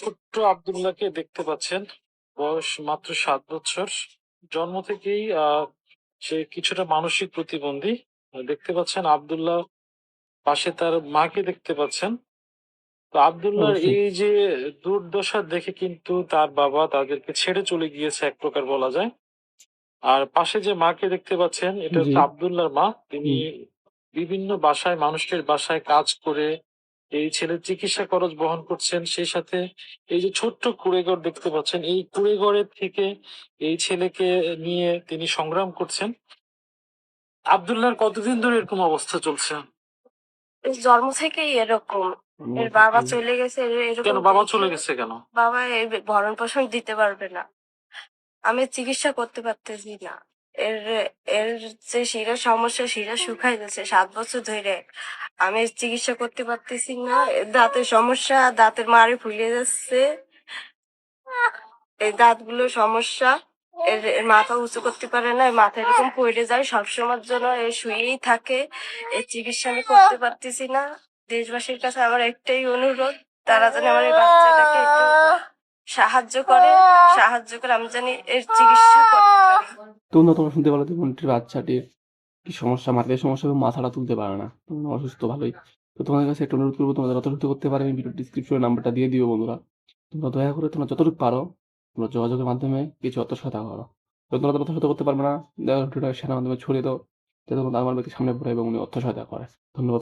ছোট্ট আব্দুল্লাহকে দেখতে পাচ্ছেন। বয়স মাত্র ৭ বছর। জন্ম থেকেই সে কিছুটা মানসিক প্রতিবন্ধী। দেখতে পাচ্ছেন আব্দুল্লাহ পাশে তার মাকে দেখতে পাচ্ছেন। তো আব্দুল্লাহর অবশ্যই। এই যে দুর্দশা দেখে কিন্তু তার বাবা তাদেরকে ছেড়ে চলে গিয়েছে এক প্রকার বলা যায়। আর পাশে যে মাকে দেখতে পাচ্ছেন এটা জি। হচ্ছে আব্দুল্লাহর মা। তিনি হুম। বিভিন্ন বাসায় মানুষের বাসায় কাজ করে এই ছেলের চিকিৎসা খরচ বহন করছেন। সেই সাথে এই যে ছোট্ট কুঁড়েঘর দেখতে পাচ্ছেন, এই কুঁড়েঘরের থেকে এই ছেলেকে নিয়ে তিনি সংগ্রাম করছেন। আব্দুল্লাহর কতদিন ধরে এরকম অবস্থা চলছে? জন্ম থেকেই এরকম। এর বাবা চলে গেছে এরকম কেন বাবা দেখে চলে গেছে কেন? বাবা এই ভরণ পোষণ দিতে পারবে না। আমি চিকিৎসা করতে পারতেছি না। এর এর যে শিরার সমস্যা, শিরা শুকাই যাচ্ছে ৭ বছর ধরে। আমি চিকিৎসা করতে পারতেছি না। দাঁতের সমস্যা, দাঁতের মাড়ি ফুলে যাচ্ছে। এই দাঁতগুলো সমস্যা। এর মাথা উঁচু করতে পারে না, মাথা এরকম পড়ে যায় সবসময়ের জন্য। এ শুয়েই থাকে। এই চিকিৎসা আমি করতে পারতেছি না। দেশবাসীর কাছে আমার একটাই অনুরোধ, তারা যেন আমার এই বাচ্চাটাকে একটু সাহায্য করে আমি জানি এর চিকিৎসা করতে পারি। তোমরা শুনতে পারো যে বোনটির বাচ্চাটির কি সমস্যা, মাথায় সমস্যা এবং মাথাটা তুলতে পারে না। তোমরা অসুস্থ ভালোই। তো তোমাদের কাছে একটা অনুরোধ করবো, তোমরা যতটুকু করতে পারো আমি ভিডিও ডিসক্রিপশনে নাম্বারটা দিয়ে দিও বন্ধুরা। তোমরা দয়া করে তোমরা যতটুকু পারো তোমরা যোগাযোগের মাধ্যমে কিছু অর্থ সহায়তা করো। তোমরা অর্থ সহায়তা করতে পারবে না, ভিডিওটা শেয়ারের মাধ্যমে ছড়িয়ে দাও যাতে আমার ব্যক্তির সামনে পড়ে এবং উনি অর্থ সহায়তা করে। ধন্যবাদ।